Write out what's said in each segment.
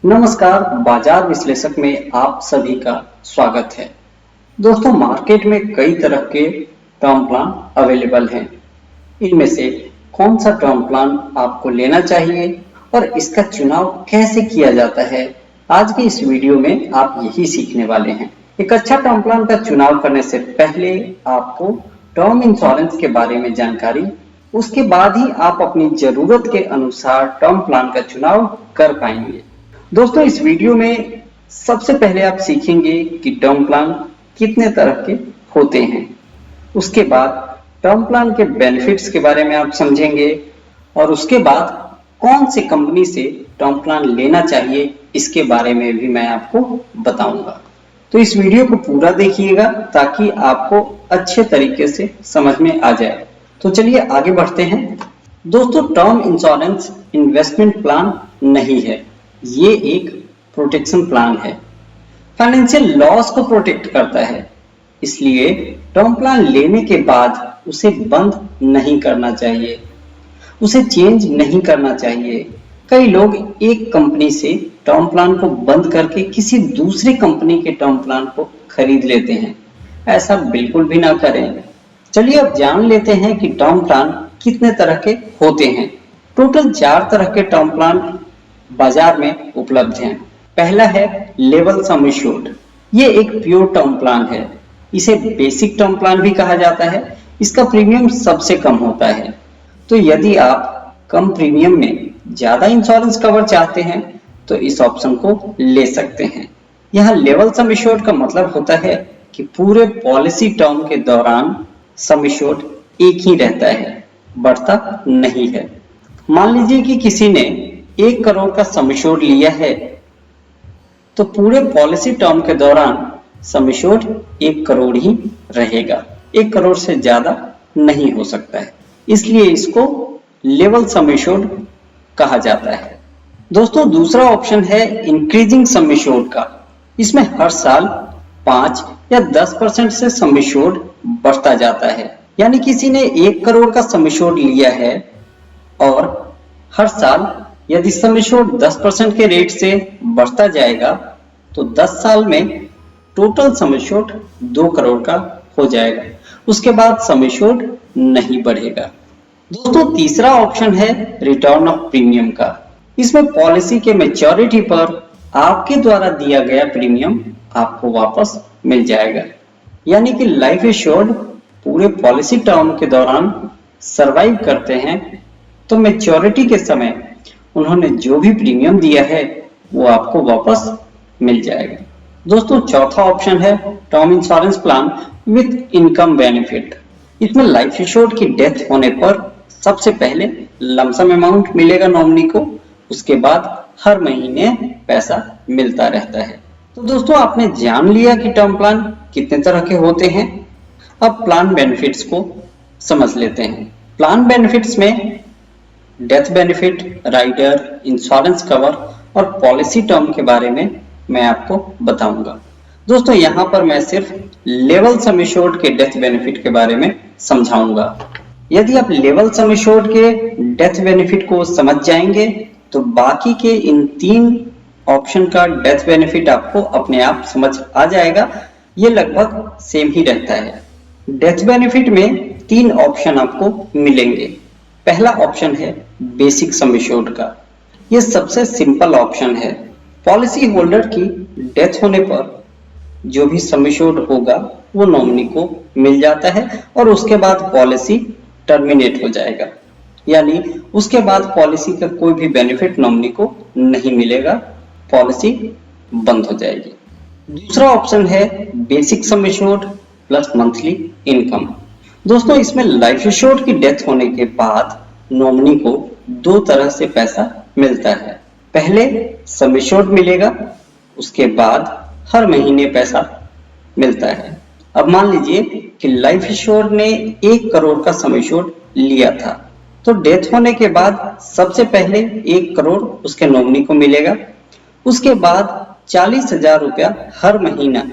नमस्कार, बाजार विश्लेषक में आप सभी का स्वागत है। दोस्तों, मार्केट में कई तरह के टर्म प्लान अवेलेबल हैं। इनमें से कौन सा टर्म प्लान आपको लेना चाहिए और इसका चुनाव कैसे किया जाता है, आज की इस वीडियो में आप यही सीखने वाले हैं। एक अच्छा टर्म प्लान का चुनाव करने से पहले आपको टर्म इंश्योरेंस के बारे में जानकारी, उसके बाद ही आप अपनी जरूरत के अनुसार टर्म प्लान का चुनाव कर पाएंगे। दोस्तों, इस वीडियो में सबसे पहले आप सीखेंगे कि टर्म प्लान कितने तरह के होते हैं। उसके बाद टर्म प्लान के बेनिफिट्स के बारे में आप समझेंगे और उसके बाद कौन सी कंपनी से टर्म प्लान लेना चाहिए इसके बारे में भी मैं आपको बताऊंगा। तो इस वीडियो को पूरा देखिएगा ताकि आपको अच्छे तरीके से समझ में आ जाए। तो चलिए आगे बढ़ते हैं। दोस्तों, टर्म इंश्योरेंस इन्वेस्टमेंट प्लान नहीं है, ये एक प्रोटेक्शन प्लान है। फाइनेंशियल लॉस को प्रोटेक्ट करता है, इसलिए टर्म प्लान लेने के बाद उसे बंद नहीं करना चाहिए, उसे चेंज नहीं करना चाहिए। कई लोग एक कंपनी से टर्म प्लान को बंद करके किसी दूसरी कंपनी के टर्म प्लान को खरीद लेते हैं। ऐसा बिल्कुल भी ना करें। चलिए अब जान लेते हैं कि टर्म प्लान कितने तरह के होते हैं। टोटल 4 तरह के टर्म प्लान बाजार में उपलब्ध हैं। पहला है लेवल सम एश्योर्ड। ये एक प्योर टर्म प्लान है। इसे बेसिक टर्म प्लान भी कहा जाता है। इसका प्रीमियम सबसे कम होता है। तो यदि आप कम प्रीमियम में ज्यादा इंश्योरेंस कवर चाहते हैं तो इस ऑप्शन को ले सकते हैं। यहाँ लेवल सम एश्योर्ड का मतलब होता है कि पूरे पॉलिसी टर्म के दौरान सम एश्योर्ड एक ही रहता है, बढ़ता नहीं है। मान लीजिए कि किसी ने 1 करोड़ का सम एश्योर्ड लिया है, तो पूरे पॉलिसी टर्म के दौरान सम एश्योर्ड 1 करोड़ ही रहेगा। 1 करोड़ से ज्यादा नहीं हो सकता है, इसलिए इसको लेवल सम एश्योर्ड कहा जाता है। दोस्तों, दूसरा ऑप्शन है इंक्रीजिंग सम एश्योर्ड का। इसमें हर साल 5 या 10% से सम एश्योर्ड बढ़ता जाता है। यानी किसी ने 1 करोड़ का सम एश्योर्ड लिया है और हर साल यदि सम एश्योर्ड 10% के रेट से बढ़ता जाएगा तो 10 साल में टोटल सम एश्योर्ड 2 करोड़ का हो जाएगा। उसके बाद सम एश्योर्ड नहीं बढ़ेगा। दोस्तों, तीसरा ऑप्शन है रिटर्न ऑफ प्रीमियम का। इसमें पॉलिसी के मैच्योरिटी पर आपके द्वारा दिया गया प्रीमियम आपको वापस मिल जाएगा। यानी कि लाइफ एश्योर्ड पूरे पॉलिसी टर्म के दौरान सरवाइव करते हैं तो मैच्योरिटी के समय उन्होंने जो भी प्रीमियम दिया है वो आपको वापस मिल जाएगा। दोस्तों, चौथा ऑप्शन है term insurance plan with income benefit. इसमें लाइफ एश्योर्ड की डेथ होने पर सबसे पहले लमसम अमाउंट मिलेगा नॉमिनी को, उसके बाद हर महीने पैसा मिलता रहता है। तो दोस्तों, आपने जान लिया कि टर्म प्लान कितने तरह के होते हैं। अब प्लान बेनिफिट्स को समझ लेते हैं। प्लान बेनिफिट्स में death benefit, rider, insurance cover और पॉलिसी टर्म के बारे में मैं आपको बताऊंगा। दोस्तों, यहाँ पर मैं सिर्फ लेवल सम एश्योर्ड के डेथ बेनिफिट के बारे में समझाऊंगा। यदि आप लेवल सम एश्योर्ड के डेथ बेनिफिट को समझ जाएंगे तो बाकी के इन 3 ऑप्शन का डेथ बेनिफिट आपको अपने आप समझ आ जाएगा। ये लगभग सेम ही रहता है। डेथ बेनिफिट में 3 ऑप्शन आपको मिलेंगे। पहला ऑप्शन है बेसिक सम एश्योर्ड का। यह सबसे सिंपल ऑप्शन है। पॉलिसी होल्डर की डेथ होने पर जो भी सम एश्योर्ड होगा वो नॉमिनी को मिल जाता है और उसके बाद पॉलिसी टर्मिनेट हो जाएगा। यानी उसके बाद पॉलिसी का कोई भी बेनिफिट नॉमिनी को नहीं मिलेगा, पॉलिसी बंद हो जाएगी। दूसरा ऑप्शन है basic sum assured plus monthly income. दोस्तों, इसमें लाइफ एश्योर्ड की डेथ होने के बाद नॉमिनी को 2 तरह से पैसा मिलता है। पहले सम एश्योर्ड मिलेगा, उसके बाद हर महीने पैसा मिलता है। अब मान लीजिए कि लाइफ एश्योर्ड ने 1 करोड़ का सम एश्योर्ड लिया था, तो डेथ होने के बाद सबसे पहले 1 करोड़ उसके नॉमिनी को मिलेगा। उसके बाद 40,000 रुपया हर महीना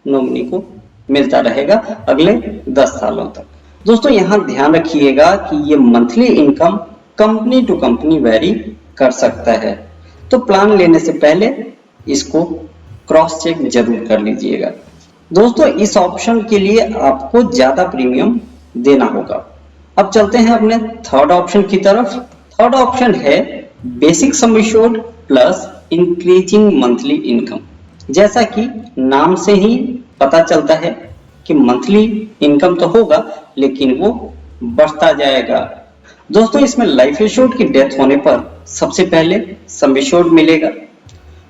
नॉमिनी को मिलता रहेगा अगले 10 सालों तक। दोस्तों, यहाँ ध्यान रखिएगा कि ये monthly income company to company vary कर सकता है। तो प्लान लेने से पहले इसको क्रॉस चेक जरूर कर लीजिएगा। दोस्तों इस ऑप्शन के लिए आपको ज्यादा प्रीमियम देना होगा। अब चलते हैं अपने थर्ड ऑप्शन की तरफ। थर्ड ऑप्शन है basic sum assured plus increasing monthly income. जैसा कि नाम से ही पता चलता है कि मंथली इनकम तो होगा लेकिन वो बढ़ता जाएगा। दोस्तों इसमें लाइफ एश्योर्ड की डेथ होने पर सबसे पहले सम एश्योर्ड मिलेगा,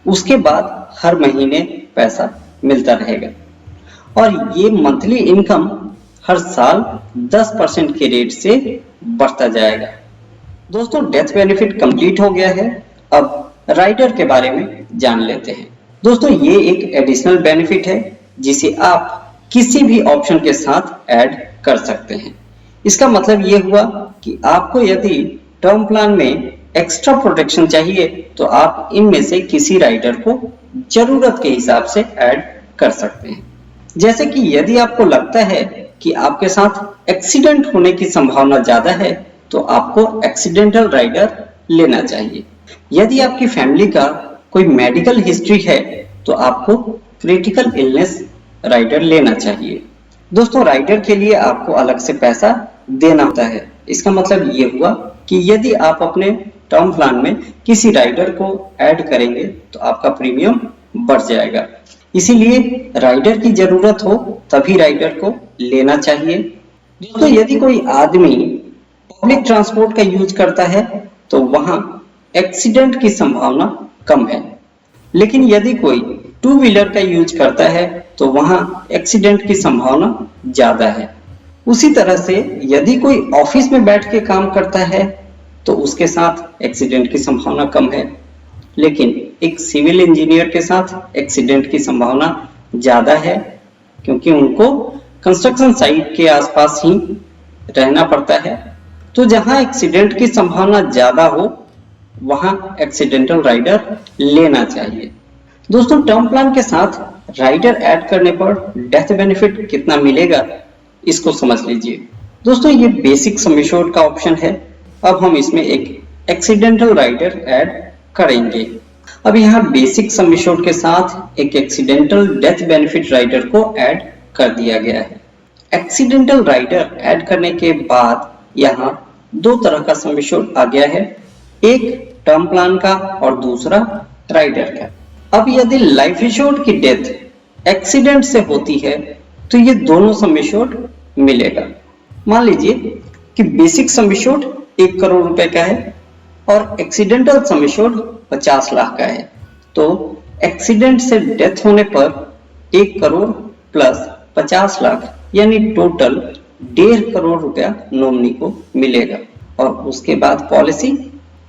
उसके बाद हर महीने पैसा मिलता रहेगा और ये मंथली इनकम हर साल 10% के रेट से बढ़ता जाएगा। दोस्तों डेथ बेनिफिट कंप्लीट हो गया है, अब राइडर के बारे में जान लेते हैं। दोस्तों ये एक एडिशनल बेनिफिट है जिसे आप किसी भी ऑप्शन के साथ ऐड कर सकते हैं। इसका मतलब ये हुआ कि आपको यदि टर्म प्लान में एक्स्ट्रा प्रोटेक्शन चाहिए तो आप इनमें से किसी राइडर को जरूरत के हिसाब से ऐड कर सकते हैं। जैसे कि यदि आपको लगता है कि आपके साथ एक्सीडेंट होने की संभावना ज्यादा है तो आपको एक्सीडेंटल राइडर लेना चाहिए। यदि आपकी फैमिली का कोई मेडिकल हिस्ट्री है तो आपको क्रिटिकल इलनेस राइडर लेना चाहिए। दोस्तों राइडर के लिए आपको अलग से पैसा देना होता है। इसका मतलब ये हुआ कि यदि आप अपने टर्म प्लान में किसी राइडर को ऐड करेंगे तो आपका प्रीमियम बढ़ जाएगा। इसीलिए राइडर की जरूरत हो तभी राइडर को लेना चाहिए। दोस्तों यदि कोई आदमी पब्लिक ट्रांसपोर्ट का यूज करता है तो वहां एक्सीडेंट की संभावना कम है, लेकिन यदि कोई टू व्हीलर का यूज करता है तो वहां एक्सीडेंट की संभावना ज्यादा है। उसी तरह से यदि कोई ऑफिस में बैठ के काम करता है तो उसके साथ एक्सीडेंट की संभावना कम है, लेकिन एक सिविल इंजीनियर के साथ एक्सीडेंट की संभावना ज्यादा है क्योंकि उनको कंस्ट्रक्शन साइट के आसपास ही रहना पड़ता है। तो जहां एक्सीडेंट की संभावना ज्यादा हो वहां एक्सीडेंटल राइडर लेना चाहिए। दोस्तों टर्म प्लान के साथ राइडर ऐड करने पर डेथ बेनिफिट कितना मिलेगा इसको समझ लीजिए। दोस्तों ये बेसिक सम एश्योर्ड का ऑप्शन है। अब हम इसमें एक एक्सीडेंटल राइडर ऐड करेंगे। अब यहाँ बेसिक सम एश्योर्ड के साथ एक एक्सीडेंटल डेथ बेनिफिट राइडर को ऐड कर दिया गया है। एक्सीडेंटल राइडर ऐड करने के बाद यहाँ दो तरह का सम एश्योर्ड आ गया है, एक टर्म प्लान का और दूसरा राइडर का। अब यदि लाइफ एश्योर्ड की डेथ एक्सीडेंट से होती है तो ये दोनों सम एश्योर्ड मिलेगा। मान लीजिए कि बेसिक सम एश्योर्ड 1 करोड़ रुपए का है और एक्सीडेंटल सम एश्योर्ड 50 लाख का है, तो एक्सीडेंट से डेथ होने पर 1 करोड़ प्लस 50 लाख यानी टोटल 1.5 करोड़ रुपया नॉमिनी को मिलेगा और उसके बाद पॉलिसी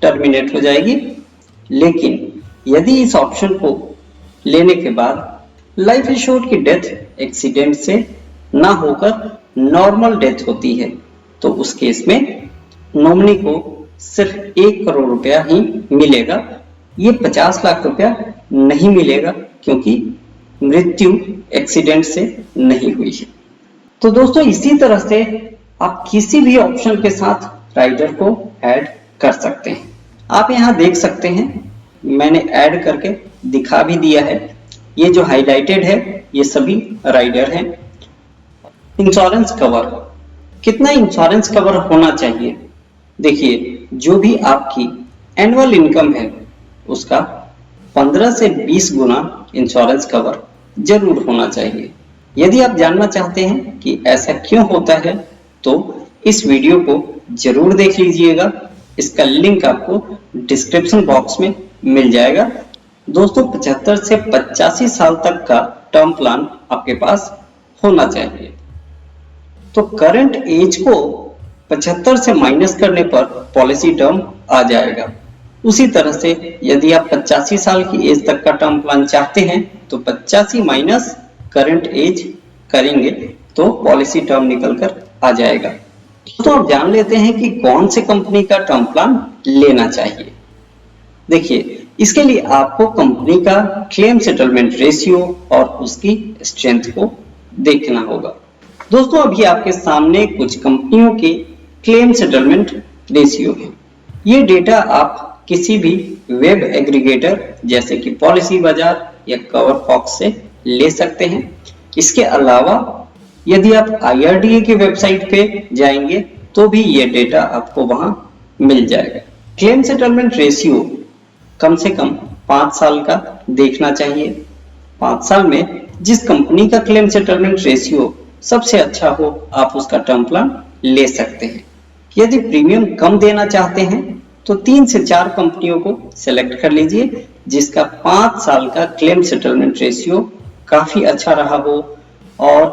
टर्मिनेट हो जाएगी। लेकिन यदि इस ऑप्शन को लेने के बाद लाइफ एश्योर्ड की डेथ एक्सीडेंट से ना होकर नॉर्मल डेथ होती है तो उस केस में नॉमिनी को सिर्फ 1 करोड़ रुपया ही मिलेगा। ये 50 लाख रुपया नहीं मिलेगा क्योंकि मृत्यु एक्सीडेंट से नहीं हुई है। तो दोस्तों इसी तरह से आप किसी भी ऑप्शन के साथ राइडर को ऐड कर सकते हैं। आप यहाँ देख सकते हैं मैंने ऐड करके दिखा भी दिया है। ये जो हाईलाइटेड है ये सभी राइडर हैं। इंश्योरेंस कवर, कितना इंश्योरेंस कवर होना चाहिए? देखिए जो भी आपकी एनुअल इनकम है उसका 15 से 20 गुना इंश्योरेंस कवर जरूर होना चाहिए। यदि आप जानना चाहते हैं कि ऐसा क्यों होता है तो इस वीडियो को जरूर देख लीजिएगा। इसका लिंक आपको डिस्क्रिप्शन बॉक्स में मिल जाएगा। दोस्तों 75 से 85 साल तक का टर्म प्लान आपके पास होना चाहिए। तो करंट एज को 75 से माइनस करने पर पॉलिसी टर्म आ जाएगा। उसी तरह से यदि आप 85 साल की एज तक का टर्म प्लान चाहते हैं तो 85 माइनस करंट एज करेंगे तो पॉलिसी टर्म निकल कर आ जाएगा। दोस्तों अब जान लेते हैं कि कौन सी कंपनी का टर्म प्लान लेना चाहिए। देखिए इसके लिए आपको कंपनी का क्लेम सेटलमेंट रेशियो और उसकी स्ट्रेंथ को देखना होगा। दोस्तों अभी आपके सामने कुछ कंपनियों के क्लेम सेटलमेंट रेशियो है। ये डेटा आप किसी भी वेब एग्रीगेटर जैसे कि पॉलिसी बाजार या कवर फॉक्स से ले सकते हैं। इसके अलावा यदि आप IRDA की वेबसाइट पे जाएंगे तो भी ये डेटा आपको वहां मिल जाएगा। क्लेम सेटलमेंट रेशियो कम से कम 5 साल का देखना चाहिए। 5 साल में जिस कंपनी का क्लेम सेटलमेंट रेशियो सबसे अच्छा हो, आप उसका टर्म प्लान ले सकते हैं। यदि प्रीमियम कम देना चाहते हैं तो 3 से 4 कंपनियों को सिलेक्ट कर लीजिए जिसका 5 साल का क्लेम सेटलमेंट रेशियो काफी अच्छा रहा हो और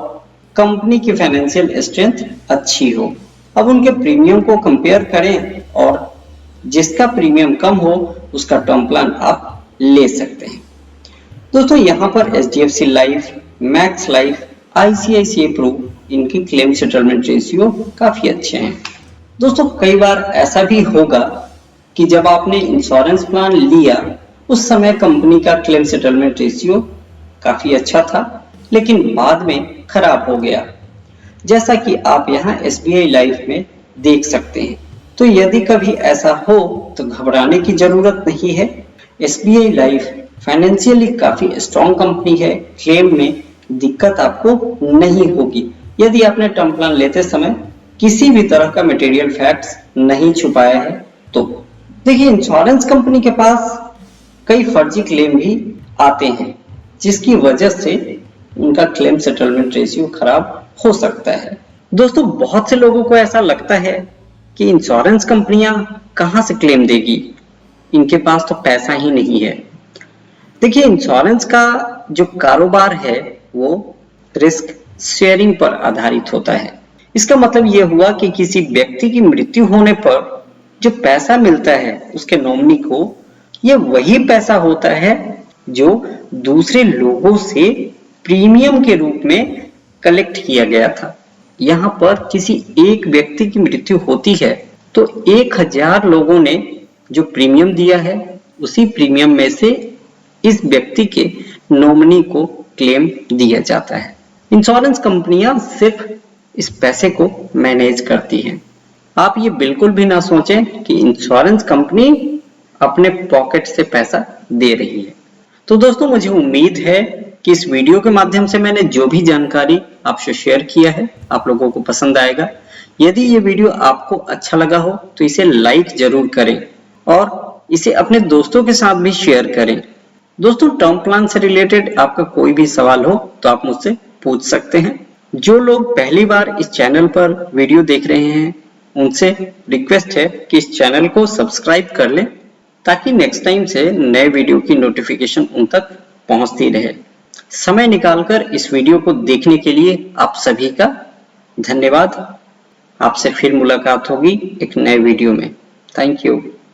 कंपनी की फाइनेंशियल स्ट्रेंथ अच्छी हो। अब उनके प्रीमियम को कंपेयर करें और जिसका प्रीमियम कम हो उसका टर्म प्लान आप ले सकते हैं। दोस्तों यहाँ पर HDFC life, max life, ICICI Pru इनकी क्लेम सेटलमेंट रेशियो काफी अच्छे हैं। दोस्तों कई बार ऐसा भी होगा कि जब आपने इंश्योरेंस प्लान लिया उस समय कंपनी का क्लेम सेटलमेंट रेशियो काफी अच्छा था लेकिन बाद में खराब हो गया, जैसा कि आप यहाँ SBI लाइफ में देख सकते हैं। तो यदि कभी ऐसा हो तो घबराने की जरूरत नहीं है। SBI लाइफ फाइनेंशियली काफी स्ट्रॉन्ग कंपनी है, क्लेम में दिक्कत आपको नहीं होगी यदि आपने टर्म प्लान लेते समय किसी भी तरह का मटेरियल फैक्ट्स नहीं छुपाया है। तो देखिए इंश्योरेंस कंपनी के पास कई फर्जी क्लेम भी आते हैं जिसकी वजह से उनका क्लेम सेटलमेंट रेशियो खराब हो सकता है। दोस्तों बहुत से लोगों को ऐसा लगता है कि इंश्योरेंस कंपनियां कहां से क्लेम देगी, इनके पास तो पैसा ही नहीं है। देखिए इंश्योरेंस का जो कारोबार है वो रिस्क शेयरिंग पर आधारित होता है। इसका मतलब ये हुआ कि किसी व्यक्ति की मृत्यु होने पर जो पैसा मिलता है उसके नॉमिनी को, ये वही पैसा होता है जो दूसरे लोगों से प्रीमियम के रूप में कलेक्ट किया गया था। यहाँ पर किसी एक व्यक्ति की मृत्यु होती है तो 1000 लोगों ने जो प्रीमियम दिया है उसी प्रीमियम में से इस व्यक्ति के नॉमिनी को क्लेम दिया जाता है। इंश्योरेंस कंपनियां सिर्फ इस पैसे को मैनेज करती हैं। आप ये बिल्कुल भी ना सोचें कि इंश्योरेंस कंपनी अपने पॉकेट से पैसा दे रही है। तो दोस्तों मुझे उम्मीद है कि इस वीडियो के माध्यम से मैंने जो भी जानकारी आपसे शेयर किया है आप लोगों को पसंद आएगा। यदि ये वीडियो आपको अच्छा लगा हो तो इसे लाइक जरूर करें और इसे अपने दोस्तों के साथ भी शेयर करें। दोस्तों टर्म प्लान से रिलेटेड आपका कोई भी सवाल हो तो आप मुझसे पूछ सकते हैं। जो लोग पहली बार इस चैनल पर वीडियो देख रहे हैं उनसे रिक्वेस्ट है कि इस चैनल को सब्सक्राइब कर लें ताकि नेक्स्ट टाइम से नए वीडियो की नोटिफिकेशन उन तक पहुंचती रहे। समय निकालकर इस वीडियो को देखने के लिए आप सभी का धन्यवाद। आपसे फिर मुलाकात होगी एक नए वीडियो में। Thank you.